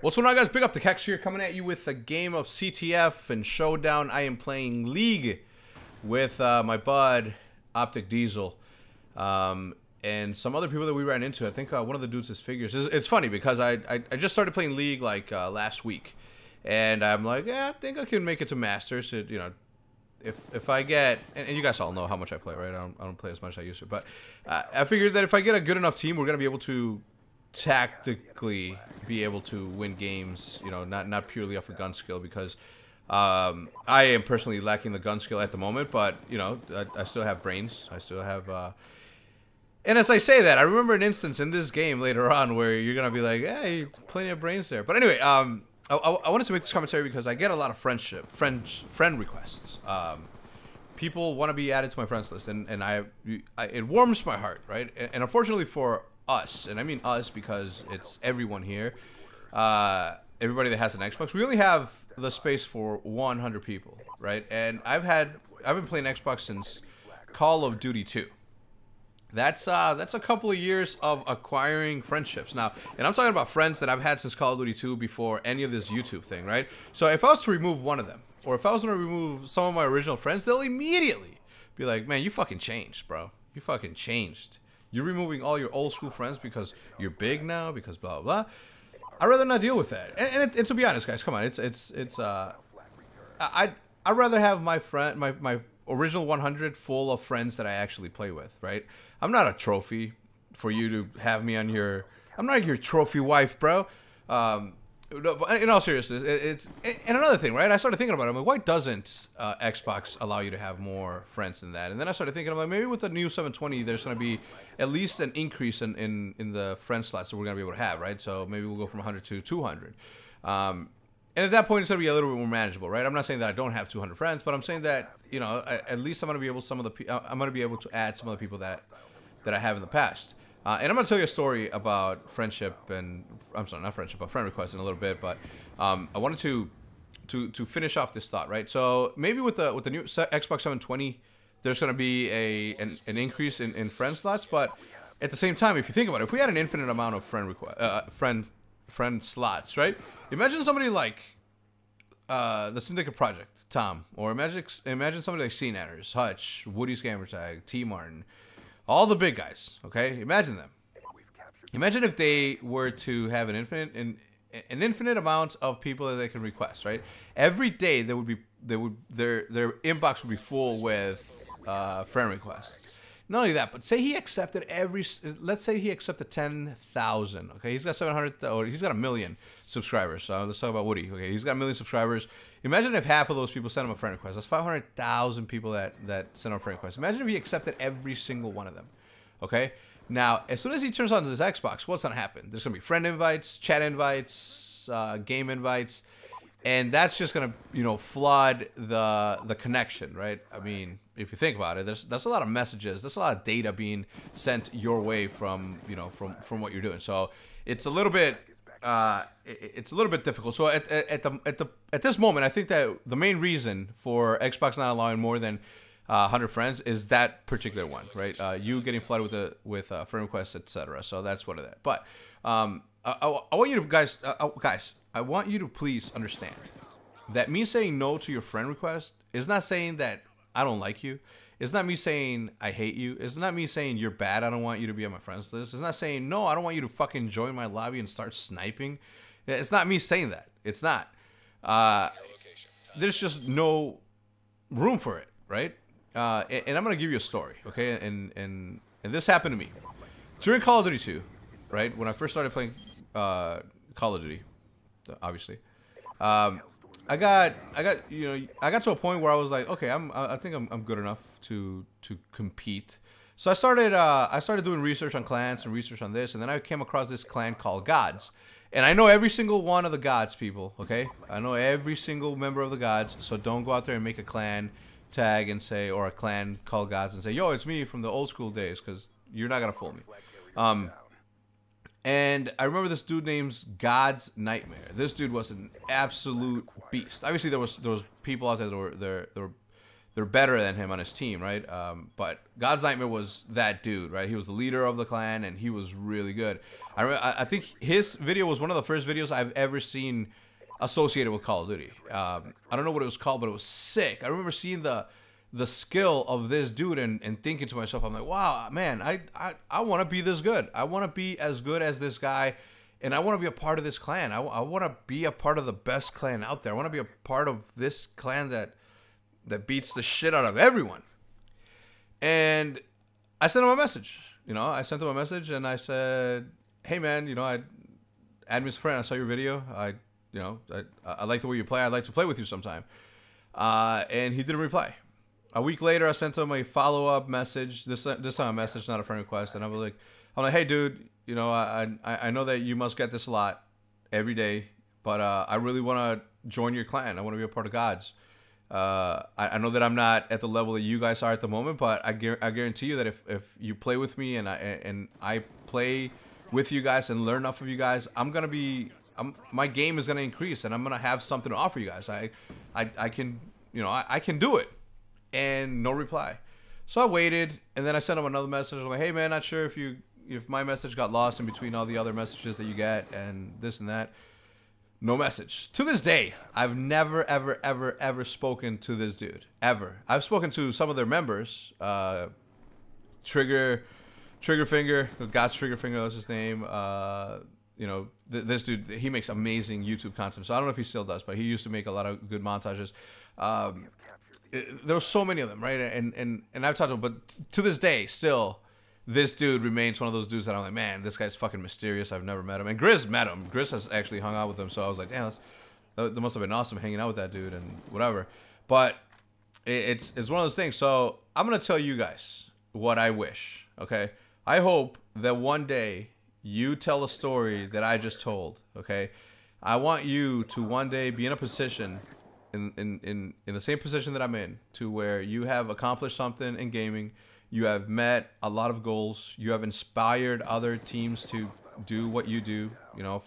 What's going on, guys? Big up the HECZ here, coming at you with a game of CTF and Showdown. I am playing League with my bud, Optic Diesel, and some other people that we ran into. I think one of the dudes is Figures. It's funny because I just started playing League like last week, and I'm like, yeah, I think I can make it to Masters. You know, if I get, and you guys all know how much I play, right? I don't play as much as I used to, but I figured that if I get a good enough team, we're gonna be able to tactically be able to win games, you know, not purely off of gun skill, because I am personally lacking the gun skill at the moment, but you know, I still have brains. I still have and as I say that, I remember an instance in this game later on where you're gonna be like, hey, plenty of brains there. But anyway, I wanted to make this commentary because I get a lot of friend requests. People want to be added to my friends list, and it warms my heart, right? And unfortunately for us, and I mean us because it's everyone here, everybody that has an Xbox, we only have the space for 100 people, right? And I've been playing Xbox since Call of Duty 2. That's a couple of years of acquiring friendships now, and I'm talking about friends that I've had since Call of Duty 2 before any of this YouTube thing, right? So if I was to remove one of them, or if I was going to remove some of my original friends, they'll immediately be like, man, you fucking changed, bro. You fucking changed. You're removing all your old school friends because you're big now, because blah blah blah. I'd rather not deal with that. And to be honest, guys, come on, I'd rather have my original 100 full of friends that I actually play with, right? I'm not a trophy for you to have me on your. I'm not your trophy wife, bro. But in all seriousness, and another thing, right? I started thinking about it. I'm like, why doesn't Xbox allow you to have more friends than that? And then I started thinking, I'm like, maybe with the new 720, there's going to be at least an increase in the friend slots that we're going to be able to have, right? So maybe we'll go from 100 to 200. And at that point, it's going to be a little bit more manageable, right? I'm not saying that I don't have 200 friends, but I'm saying that, you know, at least I'm going to be able to add some of the people that I have in the past. And I'm going to tell you a story about friendship and, I'm sorry, not friendship, but friend requests in a little bit. But I wanted to finish off this thought, right? So maybe with the new Xbox 720, there's going to be an increase in friend slots. But at the same time, if you think about it, if we had an infinite amount of friend slots, right? Imagine somebody like the Syndicate Project, Tom, or imagine somebody like CNanners, Hutch, Woody's Gamertag, T Martin. All the big guys, okay? Imagine them. Imagine if they were to have an infinite amount of people that they can request, right? Every day their inbox would be full with friend requests. Not only that, but say he accepted let's say he accepted 10,000, okay? He's got 700, or he's got 1 million subscribers. So let's talk about Woody, okay? He's got 1 million subscribers. Imagine if half of those people sent him a friend request. That's 500,000 people that sent him a friend request. Imagine if he accepted every single one of them, okay? Now, as soon as he turns on his Xbox, what's going to happen? There's going to be friend invites, chat invites, game invites, and that's just going to, you know, flood the connection, right? I mean, if you think about it, that's a lot of messages. There's a lot of data being sent your way from, you know, from what you're doing. So it's a little bit difficult. So at this moment, I think that the main reason for Xbox not allowing more than 100 friends is that particular one, right? You getting flooded with friend requests, etc. So that's what it is. But I want you to guys, I want you to please understand that me saying no to your friend request is not saying that I don't like you. It's not me saying I hate you. It's not me saying you're bad, I don't want you to be on my friends list. It's not saying, no, I don't want you to fucking join my lobby and start sniping. It's not me saying that. It's not. There's just no room for it, right? And I'm going to give you a story, okay? And this happened to me. During Call of Duty 2, right? When I first started playing Call of Duty, obviously, I got to a point where I was like, okay, I think I'm good enough to compete. So I started doing research on clans and research on this, and then I came across this clan called Gods. And I know every single one of the Gods people, okay? I know every single member of the Gods, so don't go out there and make a clan tag and say, or a clan called Gods and say, yo, it's me from the old school days, because you're not gonna fool me. And I remember this dude named God's Nightmare. This dude was an absolute beast. Obviously, there was people out there that they're better than him on his team, right? But God's Nightmare was that dude, right? He was the leader of the clan, and he was really good. I think his video was one of the first videos I've ever seen associated with Call of Duty. I don't know what it was called, but it was sick. I remember seeing the skill of this dude and thinking to myself, I'm like, wow, man, I want to be this good. I want to be as good as this guy, and I want to be a part of this clan. I want to be a part of the best clan out there. I want to be a part of this clan that beats the shit out of everyone. And I sent him a message. I sent him a message and I said, hey man, add me as a friend. I saw your video. I like the way you play. I'd like to play with you sometime. And he didn't reply. A week later, I sent him a follow-up message. This time a message, not a friend request. And I'm like, hey dude, I know that you must get this a lot every day, but I really want to join your clan. I want to be a part of God's. I know that I'm not at the level that you guys are at the moment, but I guarantee you that if you play with me and I play with you guys and learn enough of you guys, my game is gonna increase and I'm gonna have something to offer you guys. I can do it. And no reply. So I waited, and then I sent him another message. I'm like, hey man, not sure if my message got lost in between all the other messages that you get and this and that. No message. To this day, I've never, ever, ever, ever spoken to this dude. Ever. I've spoken to some of their members. Triggerfinger. God's Triggerfinger was his name. This dude, he makes amazing YouTube content. So I don't know if he still does, but he used to make a lot of good montages. There were so many of them, right? And I've talked to him, but to this day, still, this dude remains one of those dudes that I'm like, man, this guy's fucking mysterious. I've never met him. And Grizz met him. Grizz has actually hung out with him. So I was like, damn, that must have been awesome hanging out with that dude and whatever. But it's one of those things. So I'm going to tell you guys what I wish, okay? I hope that one day you tell a story that I just told, okay? I want you to one day be in a position, in the same position that I'm in, to where you have accomplished something in gaming. You have met a lot of goals. You have inspired other teams to do what you do,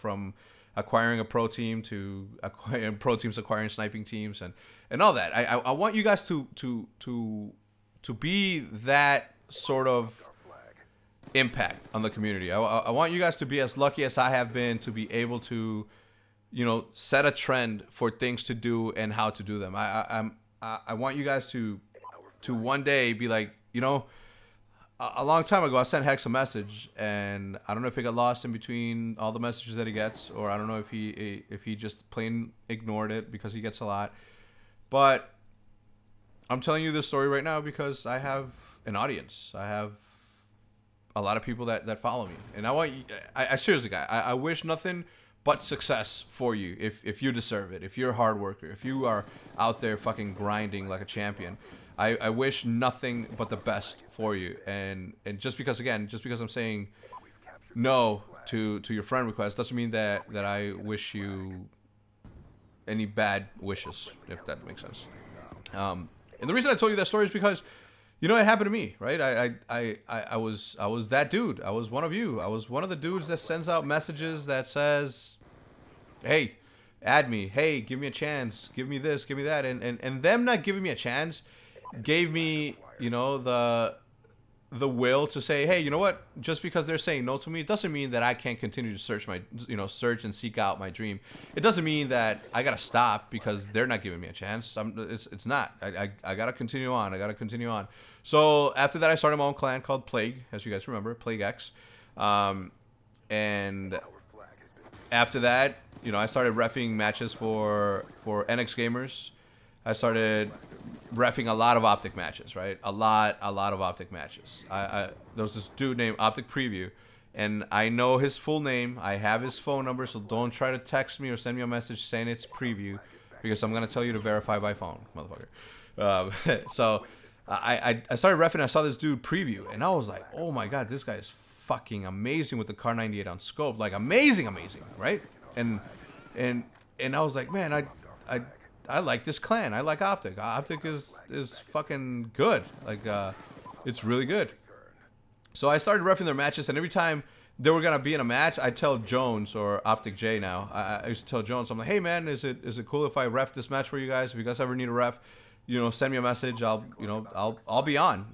from acquiring a pro team to acquiring pro teams, acquiring sniping teams and all that. I want you guys to be that sort of impact on the community. I want you guys to be as lucky as I have been to be able to, set a trend for things to do and how to do them. I want you guys to one day be like, a long time ago, I sent HECZ a message, and I don't know if it got lost in between all the messages that he gets, or I don't know if he just plain ignored it because he gets a lot. But I'm telling you this story right now because I have an audience. I have a lot of people that follow me, and I seriously, guys, I wish nothing but success for you if you deserve it. If you're a hard worker, if you are out there fucking grinding like a champion. I wish nothing but the best for you, and just because I'm saying no to your friend request doesn't mean that I wish you any bad wishes, if that makes sense. And the reason I told you that story is because it happened to me, right? I was that dude. I was one of you. I was one of the dudes that sends out messages that says, hey, add me, hey, give me a chance, give me this, give me that, and them not giving me a chance gave me, the will to say, hey, you know what? Just because they're saying no to me, it doesn't mean that I can't continue to search and seek out my dream. It doesn't mean that I gotta stop because they're not giving me a chance. It's not. I gotta continue on. I gotta continue on. So after that, I started my own clan called Plague, as you guys remember, Plague X. And after that, I started reffing matches for NX Gamers. I started reffing a lot of Optic matches, right? A lot of Optic matches. There was this dude named Optic Preview, and I know his full name. I have his phone number, so don't try to text me or send me a message saying it's Preview, because I'm gonna tell you to verify by phone, motherfucker. So I started reffing. I saw this dude Preview, and I was like, oh my god, this guy is fucking amazing with the Car 98 on scope, like amazing, right? And I was like, man, I like this clan. I like Optic. Optic is fucking good. Like, it's really good. So I started reffing their matches, and every time they were gonna be in a match, I'd tell Jones, or Optic J now. I used to tell Jones, I'm like, hey man, is it cool if I ref this match for you guys? If you guys ever need a ref, you know, send me a message. I'll be on.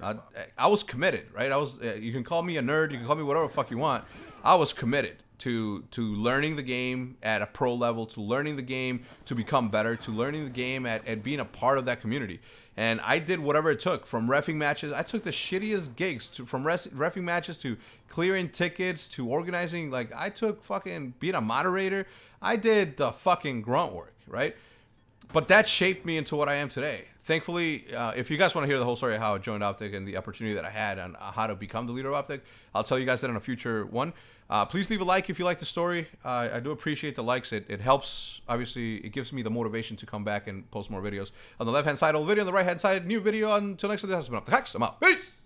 I was committed, right? You can call me a nerd. You can call me whatever the fuck you want. I was committed to learning the game at a pro level, to learning the game to become better, to learning the game at being a part of that community. And I did whatever it took, from reffing matches. I took the shittiest gigs, from reffing matches to clearing tickets to organizing. Like, I took fucking being a moderator. I did the fucking grunt work, right? But that shaped me into what I am today. Thankfully, if you guys want to hear the whole story of how I joined Optic and the opportunity that I had on how to become the leader of Optic, I'll tell you guys that in a future one. Please leave a like if you like the story. I do appreciate the likes. It helps. Obviously, it gives me the motivation to come back and post more videos. On the left-hand side, old video. On the right-hand side, new video. Until next time, this has been Up the HECZ. I'm out. Peace!